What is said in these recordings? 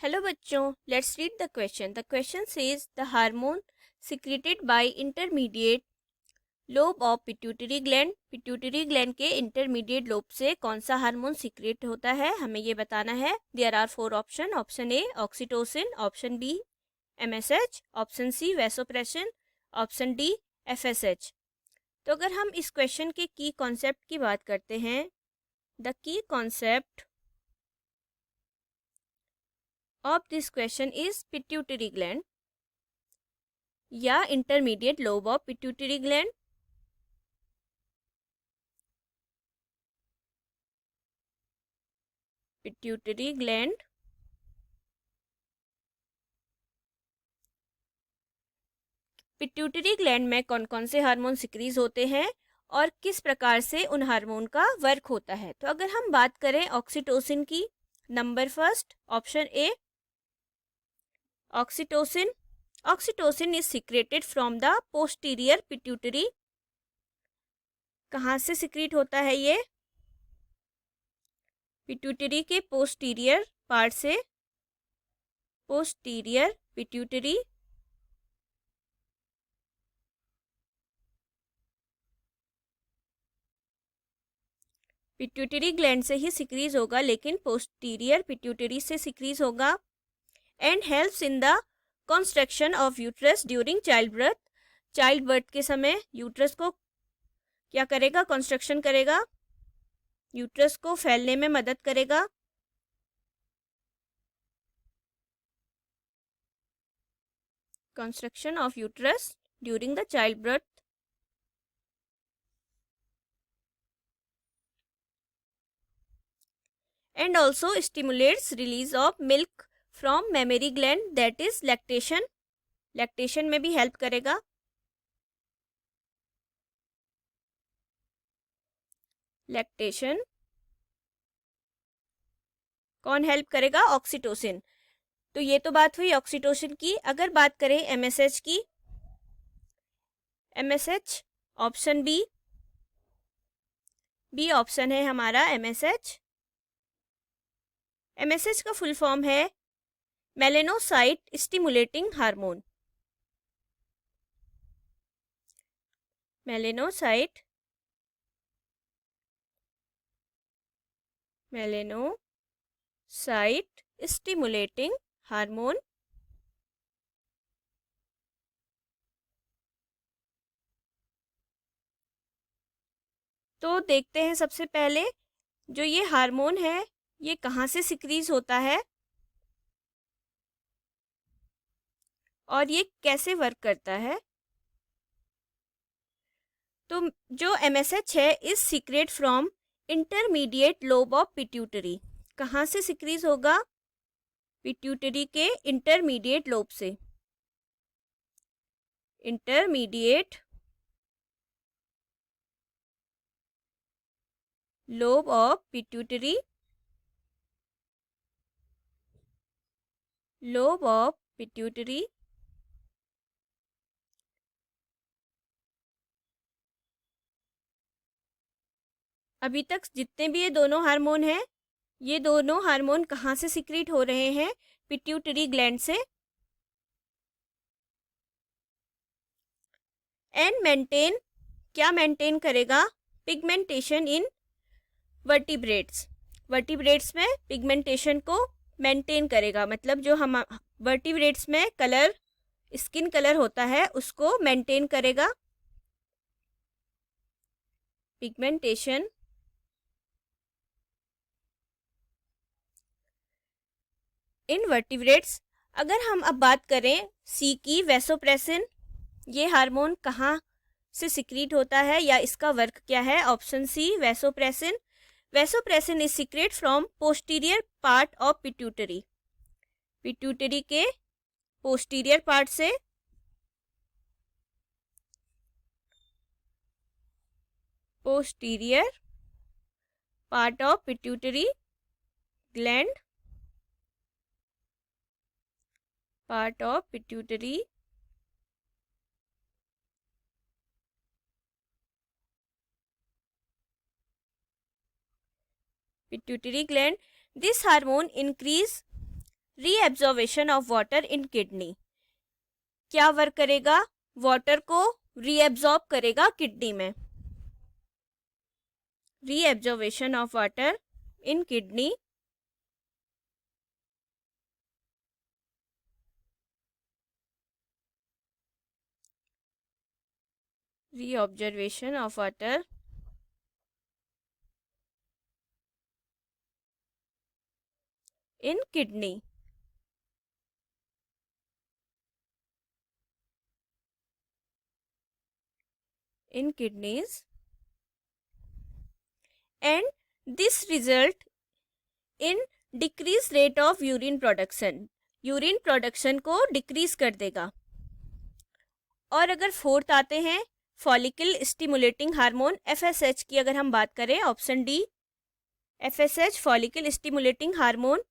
Hello बच्चों, let's read the question. The question says the hormone secreted by intermediate lobe of pituitary gland. Pituitary gland के intermediate lobe से कौन सा hormone secrete होता है, हमें ये बताना है. There are 4 option. Option A oxytocin, option B MSH, option C vasopressin, option D FSH. तो अगर हम इस क्वेश्चन के की कॉन्सेप्ट की बात करते हैं, the key concept of this question is pituitary gland या intermediate lobe of pituitary gland. pituitary gland pituitary gland में कौन कौन से हार्मोन सिक्रीज होते हैं और किस प्रकार से उन हार्मोन का वर्क होता है. तो अगर हम बात करें ऑक्सीटोसिन की, number first option A oxytocin. Oxytocin is secreted from the posterior pituitary. कहाँ से सिक्रीट होता है ये? पिट्यूटरी के पोस्टीरियर पार्ट से. पोस्टीरियर पिट्यूटरी पिट्यूटरी ग्लैंड से ही सिक्रीज होगा, लेकिन पोस्टीरियर पिट्यूटरी से सिक्रीज होगा. And helps in the construction of uterus during child birth. Child birth के समय यूट्रस को क्या करेगा? कंस्ट्रक्शन करेगा, यूट्रस को फैलने में मदद करेगा. Construction of uterus during the child birth. And also stimulates release of milk from mammary gland, that is lactation. lactation में भी हेल्प करेगा. lactation कौन हेल्प करेगा? ऑक्सीटोसिन. तो ये तो बात हुई ऑक्सीटोसिन की. अगर बात करें एमएसएच की, MSH option B. B option है हमारा एमएसएच. एमएसएच का फुल फॉर्म है melanocyte stimulating hormone. Melanocyte stimulating hormone. तो देखते हैं सबसे पहले जो ये हार्मोन है ये कहाँ से सिक्रीज होता है और ये कैसे वर्क करता है. तो जो एमएसएच है is secret from intermediate lobe of pituitary. कहाँ से सिक्रीज होगा? पिट्यूटरी के इंटरमीडिएट लोब से. Intermediate lobe of pituitary. Lobe of pituitary अभी तक जितने भी ये दोनों हार्मोन हैं, ये दोनों हार्मोन कहाँ से सिक्रीट हो रहे हैं? पिट्यूटरी ग्लैंड से. एंड मेंटेन, क्या मेंटेन करेगा? पिगमेंटेशन इन वर्टिब्रेट्स. वर्टिब्रेट्स में पिगमेंटेशन को मेंटेन करेगा. मतलब जो हम वर्टिब्रेट्स में कलर, स्किन कलर होता है उसको मेंटेन करेगा. पिगमेंटेशन इन वर्टिब्रेट्स. अगर हम अब बात करें सी की, वैसोप्रेसिन. ये हार्मोन कहाँ से सिक्रीट होता है या इसका वर्क क्या है? Option C vasopressin. Vasopressin is secret from posterior part of pituitary. Pituitary के पोस्टीरियर पार्ट से. Posterior part of pituitary gland. Part of pituitary pituitary gland. This hormone increase reabsorption of water in kidney, क्या work करेगा? Water को reabsorb करेगा kidney में। Reabsorption of water in kidney reobservation of water in kidney. In kidneys, and this result in decreased rate of urine production. Urine production को decrease कर देगा। और अगर फोर्थ आते हैं फॉलिकल स्टिमुलेटिंग हार्मोन FSH की अगर हम बात करें, option D FSH follicle stimulating hormone,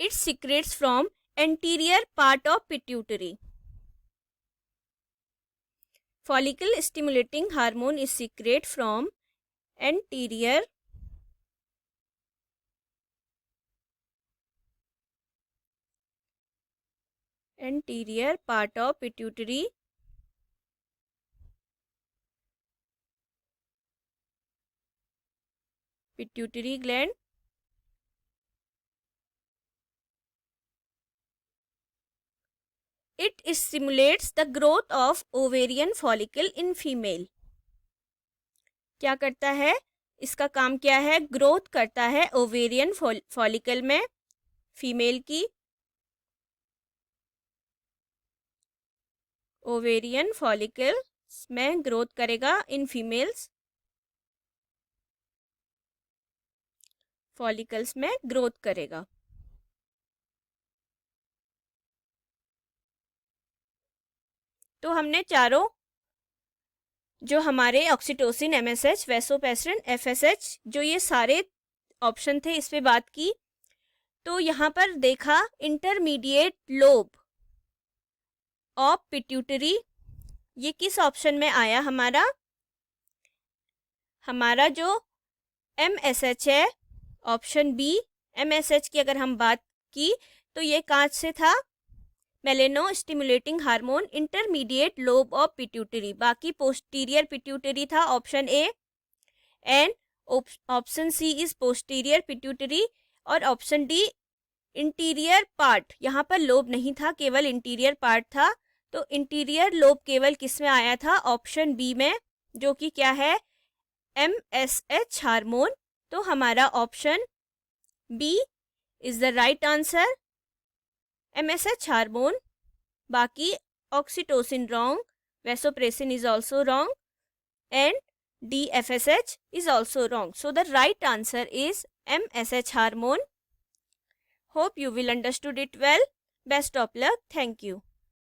it secrets from anterior part of pituitary. Follicle stimulating hormone is secret from anterior part of pituitary gland. It stimulates the growth of ovarian follicle in female. क्या करता है? इसका काम क्या है? Growth करता है ovarian follicle में फीमेल की। ओवेरियन फॉलिकल में ग्रोथ करेगा इन फीमेल्स, फॉलिकल्स में ग्रोथ करेगा। तो हमने चारों जो हमारे ऑक्सीटोसिन, MSH, वैसोप्रेसिन, FSH, जो ये सारे ऑप्शन थे इस पे बात की। तो यहाँ पर देखा इंटरमीडिएट लोब ऑफ पिट्यूटरी, ये किस ऑप्शन में आया? हमारा जो MSH है, ऑप्शन बी MSH की अगर हम बात की तो ये कहाँ से था? Melano stimulating hormone intermediate lobe of pituitary. बाकी पोस्टीरियर पिट्यूटरी था option A, and option C is posterior pituitary, और ऑप्शन डी इंटीरियर पार्ट। यहाँ पर लोब नहीं था, केवल इंटीरियर पार्ट था। तो इंटीरियर लोब केवल किस में आया था? ऑप्शन बी में, जो कि क्या है? MSH hormone. तो हमारा option B is the right answer, MSH hormone. बाकी oxytocin wrong, vasopressin is also wrong, and D FSH is also wrong. So the right answer is MSH hormone. Hope you will understood it well. Best of luck. Thank you.